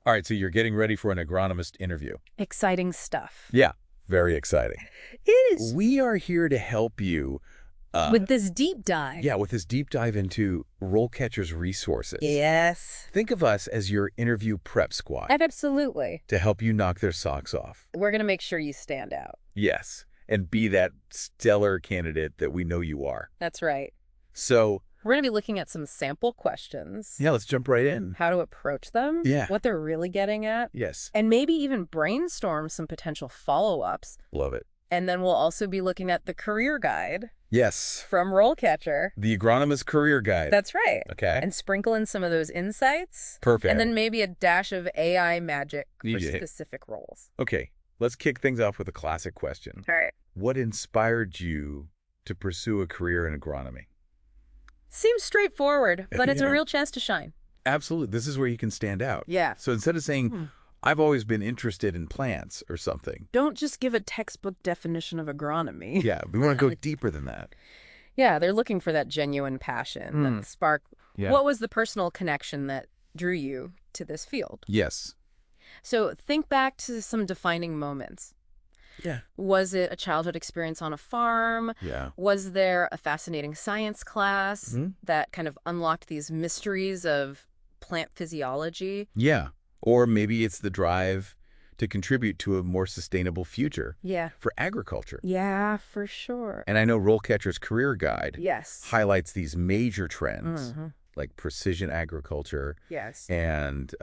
All right, so you're getting ready for an agronomist interview. Exciting stuff. Yeah, very exciting. It is. We are here to help you With this deep dive. yeah, with this deep dive into RoleCatcher's resources. Yes. Think of us as your interview prep squad Absolutely. to help you knock their socks off. We're going to make sure you stand out. Yes, and be that stellar candidate that we know you are. That's right. So, We're going to be looking at some sample questions. yeah, let's jump right in. How to approach them. Yeah. What they're really getting at. Yes, And maybe even brainstorm some potential follow-ups. love it. And then we'll also be looking at the career guide Yes, from RoleCatcher. the Agronomist Career Guide. That's right. Okay. And sprinkle in some of those insights. Perfect. And then maybe a dash of AI magic for Yeah. specific roles. Okay, let's kick things off with a classic question. All right. What inspired you to pursue a career in agronomy? Seems straightforward, but it's Yeah. a real chance to shine. Absolutely. This is where you can stand out. Yeah. So instead of saying, I've always been interested in plants or something. Don't just give a textbook definition of agronomy. Yeah, we want to go deeper than that. Yeah, they're looking for that genuine passion, that spark. Yeah. What was the personal connection that drew you to this field? Yes. So think back to some defining moments. Yeah. Was it a childhood experience on a farm? Yeah. Was there a fascinating science class that kind of unlocked these mysteries of plant physiology? Yeah. Or maybe it's the drive to contribute to a more sustainable future Yeah. for agriculture. Yeah, for sure. And I know RoleCatcher's Career Guide Yes. highlights these major trends Mhm. like precision agriculture Yes. and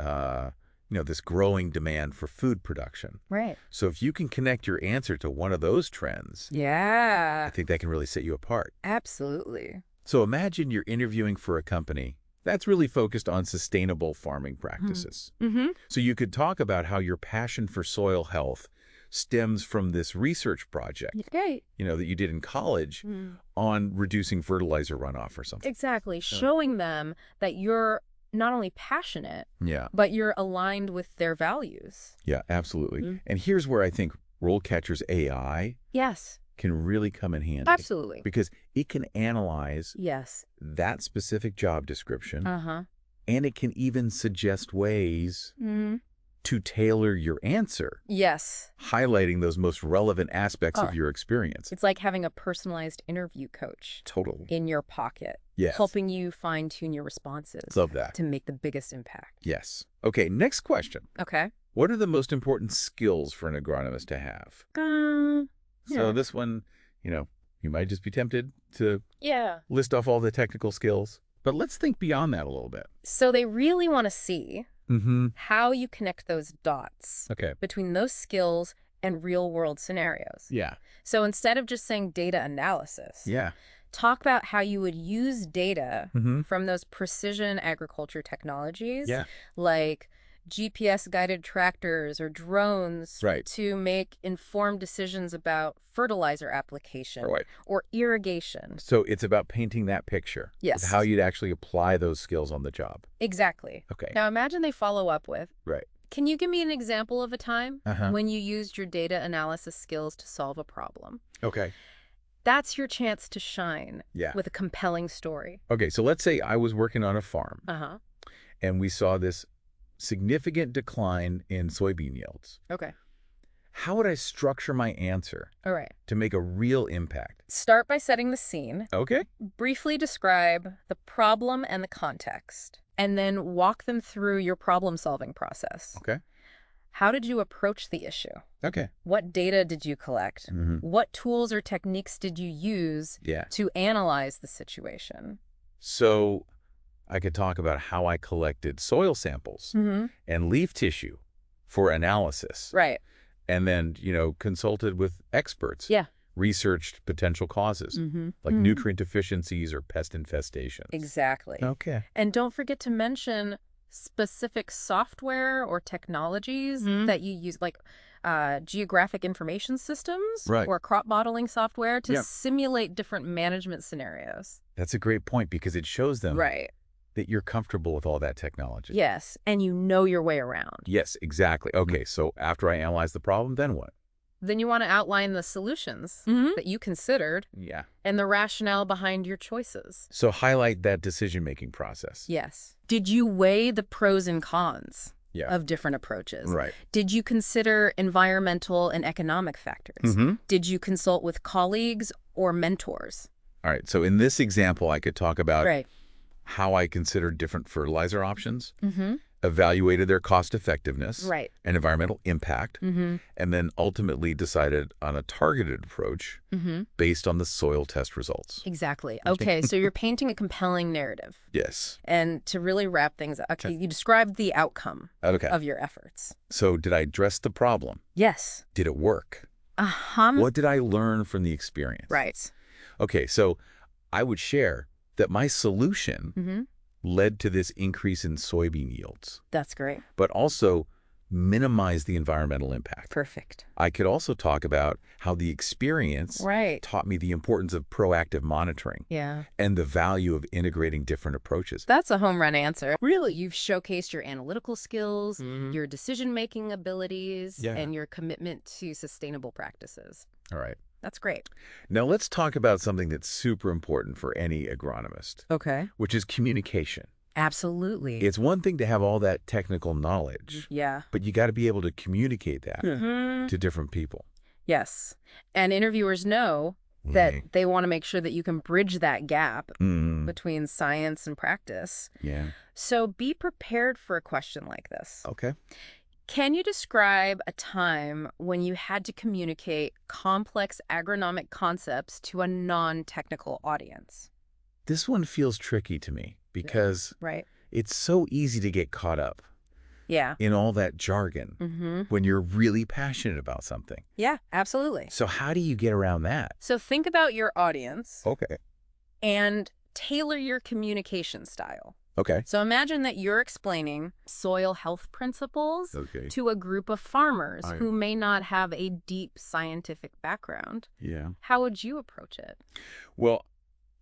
this growing demand for food production. Right. So if you can connect your answer to one of those trends, I Yeah, think that can really set you apart. absolutely. So imagine you're interviewing for a company that's really focused on sustainable farming practices. Mm-hmm. So you could talk about how your passion for soil health stems from this research project, Right. that you did in college on reducing fertilizer runoff or something. Exactly. Showing them that you're not only passionate, Yeah. but you're aligned with their values. Yeah, absolutely. And here's where I think RoleCatcher's AI Yes, can really come in handy. absolutely. Because it can analyze Yes. that specific job description, Uh-huh. and it can even suggest ways Mm-hmm. to tailor your answer, Yes. highlighting those most relevant aspects Oh. of your experience. It's like having a personalized interview coach Totally. in your pocket, Yes. helping you fine-tune your responses Love that. to make the biggest impact. Yes. Okay, next question. Okay. What are the most important skills for an agronomist to have? So Yeah. this one, you might just be tempted to Yeah. list off all the technical skills, but let's think beyond that a little bit. So they really want to see Mm-hmm. how you connect those dots Okay. between those skills and real-world scenarios. Yeah. So instead of just saying data analysis, Yeah. talk about how you would use data Mm-hmm. from those precision agriculture technologies, Yeah. like GPS-guided tractors or drones, Right. to make informed decisions about fertilizer application Right. or irrigation. So it's about painting that picture. Yes. Of how you'd actually apply those skills on the job. Exactly. Okay. Now imagine they follow up with, Right. can you give me an example of a time Uh-huh. when you used your data analysis skills to solve a problem? Okay. That's your chance to shine Yeah. with a compelling story. Okay, so let's say I was working on a farm Uh-huh. and we saw this significant decline in soybean yields. Okay. How would I structure my answer All right. to make a real impact? Start by setting the scene. Okay. Briefly describe the problem and the context, and then walk them through your problem-solving process. Okay. How did you approach the issue? Okay. What data did you collect? Mm-hmm. What tools or techniques did you use Yeah. to analyze the situation? So I could talk about how I collected soil samples Mm-hmm. and leaf tissue for analysis. Right. And then, consulted with experts. Yeah. Researched potential causes, Mm-hmm. like nutrient deficiencies or pest infestations. Exactly. Okay. And don't forget to mention specific software or technologies that you use, like geographic information systems Right. or crop modeling software to Yep. simulate different management scenarios. That's a great point because it shows them Right. that you're comfortable with all that technology. Yes. And you know your way around. Yes, exactly. Okay, so after I analyze the problem, then what? Then you want to outline the solutions that you considered Yeah. and the rationale behind your choices. So highlight that decision-making process. Yes. Did you weigh the pros and cons? of different approaches? Right. Did you consider environmental and economic factors? Did you consult with colleagues or mentors? All right. So in this example, I could talk about Right. how I considered different fertilizer options, evaluated their cost effectiveness Right. and environmental impact, and then ultimately decided on a targeted approach based on the soil test results. Exactly. Okay, so you're painting a compelling narrative. Yes. And to really wrap things up, okay, you described the outcome Okay. of your efforts. So did I address the problem? Yes. Did it work? Uh-huh. What did I learn from the experience? Right. Okay, so I would share that my solution led to this increase in soybean yields, That's great. but also minimize the environmental impact. Perfect. I could also talk about how the experience Right. taught me the importance of proactive monitoring Yeah. and the value of integrating different approaches. That's a home run answer. Really? You've showcased your analytical skills, your decision-making abilities, Yeah. and your commitment to sustainable practices. All right. That's great. Now let's talk about something that's super important for any agronomist, Okay. which is communication. Absolutely. It's one thing to have all that technical knowledge, Yeah. but you got to be able to communicate that to different people. Yes. And interviewers know that they want to make sure that you can bridge that gap between science and practice. Yeah. So be prepared for a question like this. Okay. Can you describe a time when you had to communicate complex agronomic concepts to a non-technical audience? This one feels tricky to me because Right. it's so easy to get caught up Yeah. in all that jargon when you're really passionate about something. Yeah, absolutely. So how do you get around that? So think about your audience Okay. and tailor your communication style. Okay. So imagine that you're explaining soil health principles to a group of farmers who may not have a deep scientific background. Yeah. How would you approach it? Well,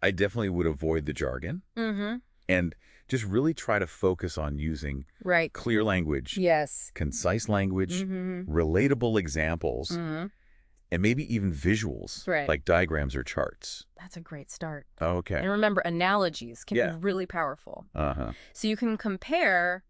I definitely would avoid the jargon and just really try to focus on using Right. clear language, Yes. concise language, relatable examples, and maybe even visuals Right. like diagrams or charts. That's a great start. Okay. And remember, analogies can Yeah. be really powerful. Uh-huh. So you can compare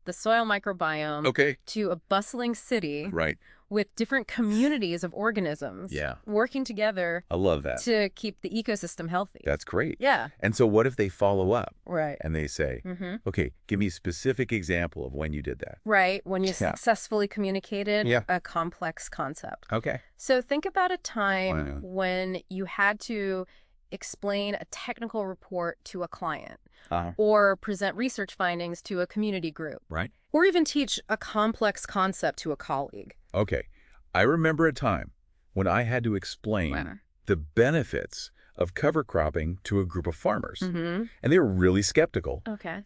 the soil microbiome Okay. to a bustling city Right. with different communities of organisms Yeah. working together I love that. to keep the ecosystem healthy. That's great. Yeah. And so what if they follow up Right. and they say, okay, give me a specific example of when you did that? Right. When you Yeah. successfully communicated Yeah. a complex concept. Okay. So think about a time Wow. when you had to explain a technical report to a client Uh-huh. or present research findings to a community group Right. or even teach a complex concept to a colleague. Okay. I remember a time when I had to explain the benefits of cover cropping to a group of farmers. And they were really skeptical. Okay.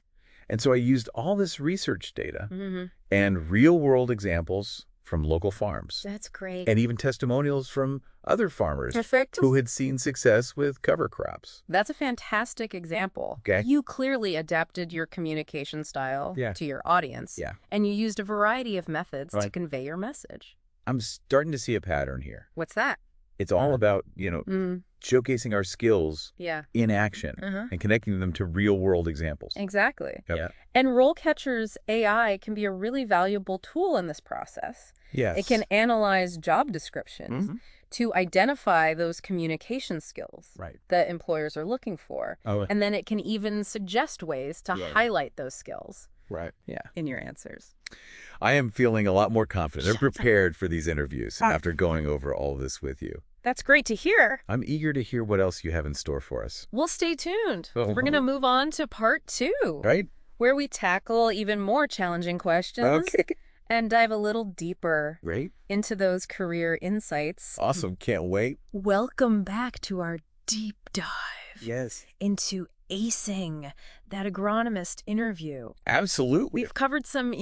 And so I used all this research data and real-world examples from local farms That's great. and even testimonials from other farmers Perfect. who had seen success with cover crops. That's a fantastic example. Okay. You clearly adapted your communication style to your audience. Yeah. And you used a variety of methods to Right. convey your message. I'm starting to see a pattern here. What's that? It's all about, showcasing our skills Yeah. in action and connecting them to real-world examples. Exactly. Yeah. And RoleCatcher's AI can be a really valuable tool in this process. Yes. It can analyze job descriptions to identify those communication skills Right. that employers are looking for. Oh, And then it can even suggest ways to highlight those skills right. Yeah. in your answers. I am feeling a lot more confident and prepared for these interviews after going over all this with you. That's great to hear. I'm eager to hear what else you have in store for us. Well, stay tuned. We're going to move on to part 2, Right? where we tackle even more challenging questions Okay. and dive a little deeper Great. into those career insights. Awesome. Can't wait. Welcome back to our deep dive Yes. into acing that agronomist interview. Absolutely. We've covered some,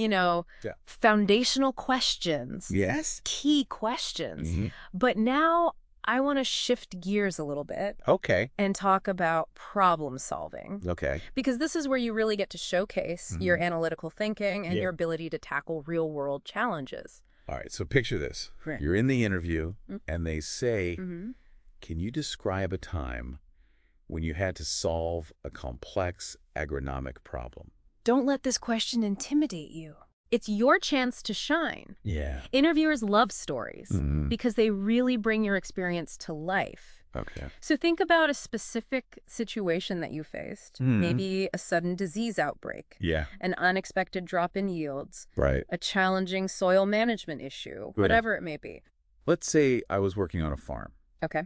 foundational questions, Yes. key questions. But now I want to shift gears a little bit Okay. and talk about problem solving. Okay. Because this is where you really get to showcase your analytical thinking and your ability to tackle real-world challenges. All right. So picture this. Right. You're in the interview and they say, can you describe a time when you had to solve a complex agronomic problem? Don't let this question intimidate you. It's your chance to shine. Yeah. Interviewers love stories because they really bring your experience to life. Okay. So think about a specific situation that you faced, maybe a sudden disease outbreak, Yeah. an unexpected drop in yields, Right. a challenging soil management issue, whatever it may be. Let's say I was working on a farm. Okay.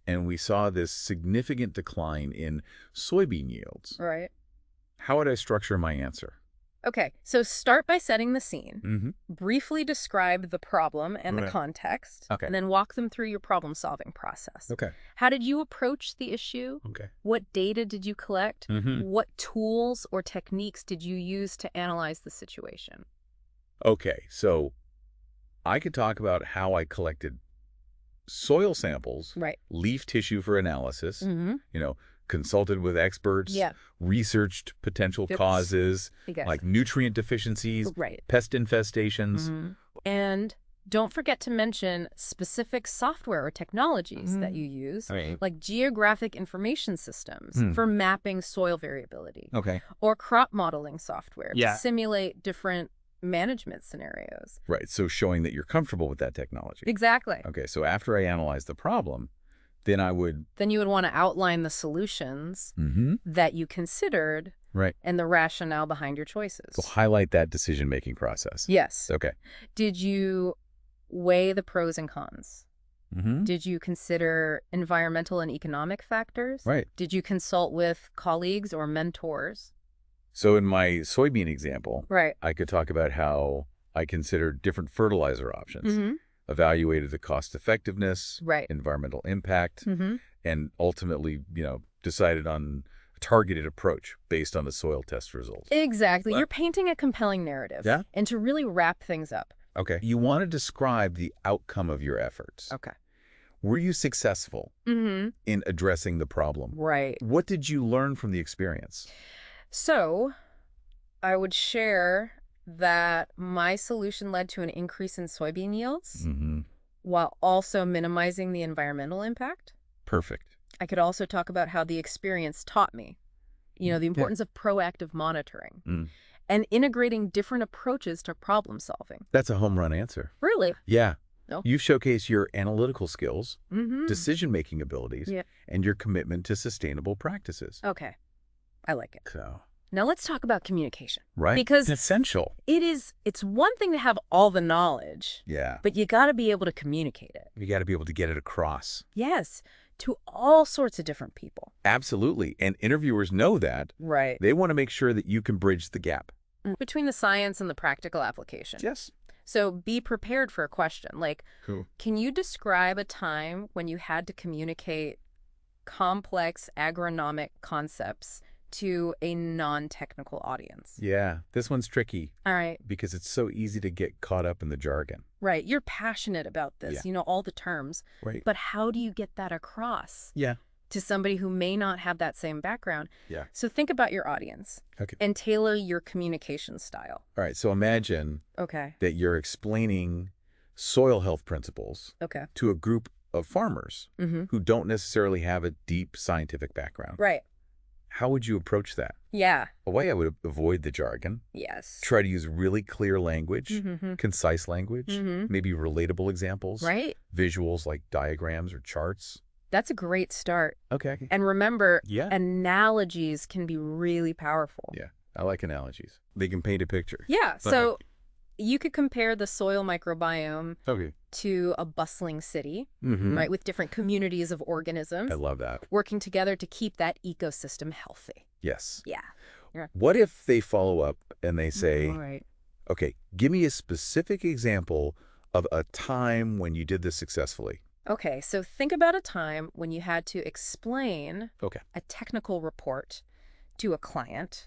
And we saw this significant decline in soybean yields. Right. How would I structure my answer? Okay, so start by setting the scene. Briefly describe the problem and the context, and then walk them through your problem-solving process. Okay. How did you approach the issue? Okay. What data did you collect? What tools or techniques did you use to analyze the situation? Okay, so I could talk about how I collected soil samples, leaf tissue for analysis, consulted with experts, researched potential causes, like nutrient deficiencies, pest infestations. And don't forget to mention specific software or technologies that you use, like geographic information systems for mapping soil variability, or crop modeling software to simulate different management scenarios. Right, so showing that you're comfortable with that technology. Exactly. Okay, so after I analyze the problem, then you would want to outline the solutions that you considered and the rationale behind your choices. So highlight that decision-making process. Yes. Okay. Did you weigh the pros and cons? Did you consider environmental and economic factors? Did you consult with colleagues or mentors? So in my soybean example, I could talk about how I considered different fertilizer options, evaluated the cost effectiveness, environmental impact, and ultimately, decided on a targeted approach based on the soil test results. Exactly. You're painting a compelling narrative. Yeah. And to really wrap things up. Okay. You want to describe the outcome of your efforts. Okay. Were you successful in addressing the problem? Right. What did you learn from the experience? So I would share that my solution led to an increase in soybean yields while also minimizing the environmental impact. Perfect. I could also talk about how the experience taught me, the importance of proactive monitoring and integrating different approaches to problem solving. That's a home run answer. Really? Yeah. No. You showcase your analytical skills, decision-making abilities, and your commitment to sustainable practices. Okay. I like it. So now let's talk about communication. Right. Because it's essential. It's one thing to have all the knowledge. Yeah. But you got to be able to communicate it. You got to be able to get it across. Yes. To all sorts of different people. Absolutely. And interviewers know that. Right. They want to make sure that you can bridge the gap. Between the science and the practical application. Yes. So be prepared for a question. Like, can you describe a time when you had to communicate complex agronomic concepts to a non-technical audience? Yeah, this one's tricky. All right. Because it's so easy to get caught up in the jargon. Right. You're passionate about this, all the terms. Right. But how do you get that across? Yeah. To somebody who may not have that same background. Yeah. So think about your audience. Okay. And tailor your communication style. All right. So imagine that you're explaining soil health principles to a group of farmers who don't necessarily have a deep scientific background. Right. How would you approach that? Yeah. A way I would avoid the jargon. Yes. Try to use really clear language, concise language, maybe relatable examples. Right. Visuals like diagrams or charts. That's a great start. Okay. And remember, analogies can be really powerful. Yeah. I like analogies. They can paint a picture. Yeah. So you could compare the soil microbiome to a bustling city, right, with different communities of organisms. I love that. Working together to keep that ecosystem healthy. Yes. Yeah. What if they follow up and they say, okay, give me a specific example of a time when you did this successfully? Okay, so think about a time when you had to explain a technical report to a client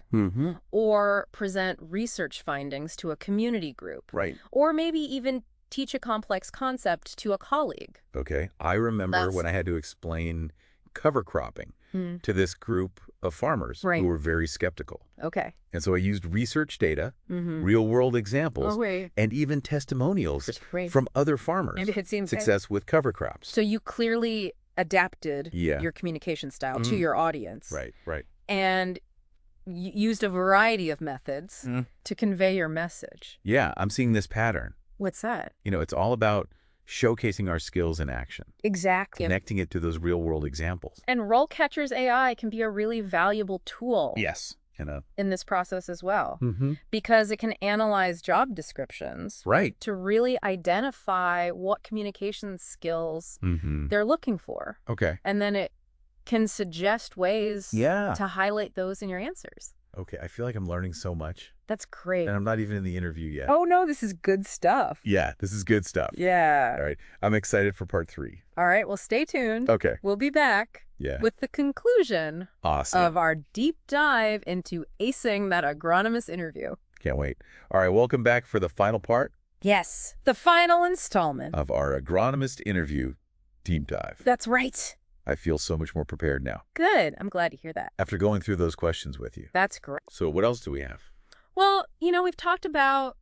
or present research findings to a community group. Right. Or maybe even teach a complex concept to a colleague. Okay. I remember when I had to explain cover cropping to this group of farmers who were very skeptical. Okay. And so I used research data, real-world examples, and even testimonials from other farmers. Maybe it seems success with cover crops. So you clearly adapted your communication style to your audience. Right. And used a variety of methods to convey your message. Yeah, I'm seeing this pattern. What's that? It's all about showcasing our skills in action. Exactly. Connecting it to those real-world examples. And RoleCatcher's AI can be a really valuable tool. Yes. In this process as well. Because it can analyze job descriptions. Right. To really identify what communication skills they're looking for. Okay. And then it can suggest ways to highlight those in your answers. Okay, I feel like I'm learning so much. That's great. And I'm not even in the interview yet. Oh, no, this is good stuff. Yeah, this is good stuff. Yeah. All right, I'm excited for part 3. All right, well, stay tuned. Okay. We'll be back with the conclusion of our deep dive into acing that agronomist interview. Can't wait. All right, welcome back for the final part. Yes, the final installment of our agronomist interview deep dive. That's right. I feel so much more prepared now. Good. I'm glad to hear that. After going through those questions with you. That's great. So what else do we have? Well, we've talked about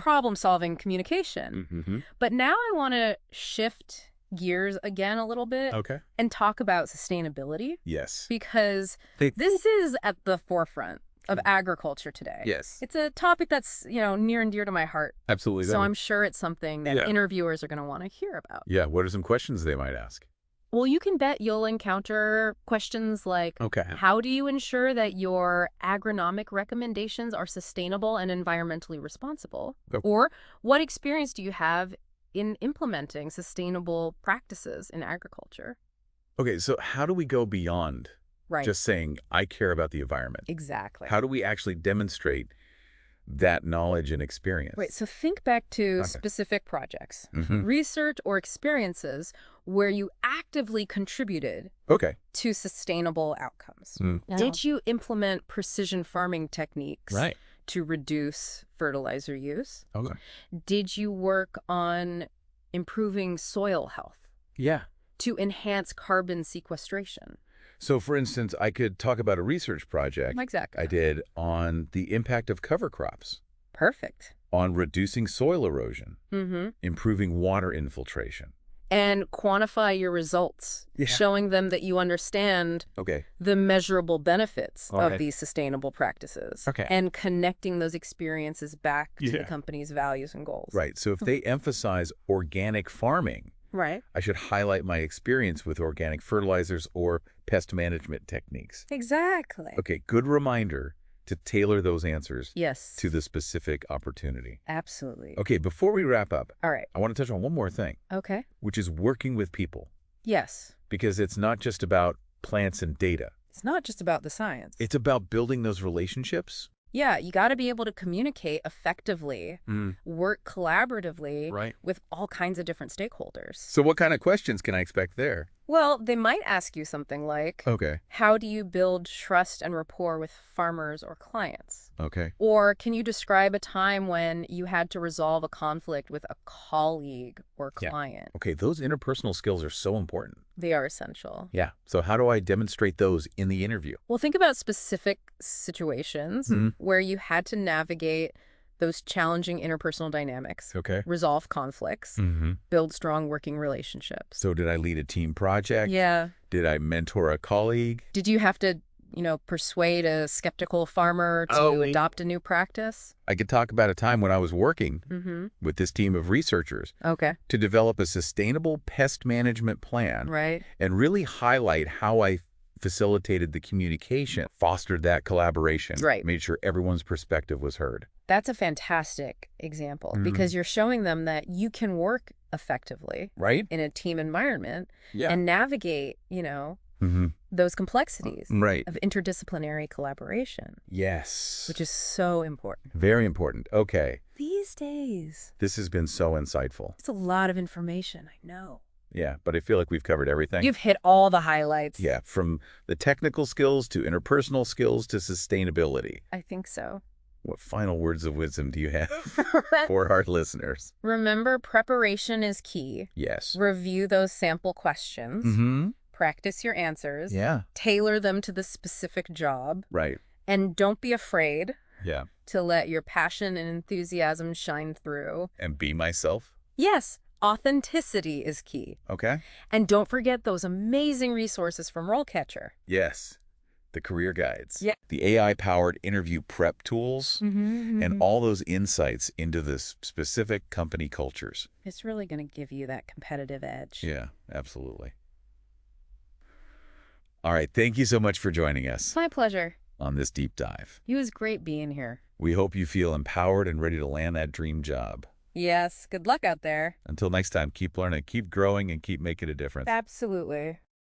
problem-solving communication. But now I want to shift gears again a little bit. Okay. And talk about sustainability. Yes. Because this is at the forefront of agriculture today. Yes. It's a topic that's, near and dear to my heart. Absolutely. So I'm sure it's something that interviewers are going to want to hear about. Yeah. What are some questions they might ask? Well, you can bet you'll encounter questions like, how do you ensure that your agronomic recommendations are sustainable and environmentally responsible? Or what experience do you have in implementing sustainable practices in agriculture? Okay, so how do we go beyond just saying, I care about the environment? Exactly. How do we actually demonstrate that knowledge and experience? Right, so think back to specific projects, research or experiences where you actively contributed to sustainable outcomes. Did you implement precision farming techniques to reduce fertilizer use? Did you work on improving soil health? Yeah. To enhance carbon sequestration? So, for instance, I could talk about a research project I did on the impact of cover crops. Perfect. On reducing soil erosion, improving water infiltration. And quantify your results, showing them that you understand the measurable benefits of these sustainable practices and connecting those experiences back to the company's values and goals. Right. So if they emphasize organic farming, I should highlight my experience with organic fertilizers or pest management techniques. Exactly. Okay, good reminder to tailor those answers to the specific opportunity. Absolutely. Okay, before we wrap up, all right, I want to touch on one more thing. Okay. Which is working with people. Yes. Because it's not just about plants and data. It's not just about the science. It's about building those relationships. Yeah, you got to be able to communicate effectively, work collaboratively with all kinds of different stakeholders. So what kind of questions can I expect there? Well, they might ask you something like, how do you build trust and rapport with farmers or clients? Or can you describe a time when you had to resolve a conflict with a colleague or client? Okay, those interpersonal skills are so important. They are essential. Yeah. So how do I demonstrate those in the interview? Well, think about specific situations where you had to navigate those challenging interpersonal dynamics, resolve conflicts, build strong working relationships. So did I lead a team project? Yeah. Did I mentor a colleague? Did you have to, persuade a skeptical farmer to adopt a new practice? I could talk about a time when I was working with this team of researchers to develop a sustainable pest management plan and really highlight how I facilitated the communication, fostered that collaboration, made sure everyone's perspective was heard. That's a fantastic example because you're showing them that you can work effectively in a team environment and navigate, those complexities of interdisciplinary collaboration. Yes. Which is so important. Very important. Okay. These days. This has been so insightful. It's a lot of information, I know. Yeah, but I feel like we've covered everything. You've hit all the highlights. Yeah, from the technical skills to interpersonal skills to sustainability. I think so. What final words of wisdom do you have for our listeners? Remember, preparation is key. Yes. Review those sample questions. Practice your answers. Yeah. Tailor them to the specific job. Right. And don't be afraid to let your passion and enthusiasm shine through. And be myself. Yes. Authenticity is key. Okay. And don't forget those amazing resources from RoleCatcher. Yes. the career guides, yeah, the AI-powered interview prep tools, and all those insights into the specific company cultures. It's really going to give you that competitive edge. Yeah, absolutely. All right, thank you so much for joining us. My pleasure. On this deep dive. It was great being here. We hope you feel empowered and ready to land that dream job. Yes, good luck out there. Until next time, keep learning, keep growing, and keep making a difference. Absolutely.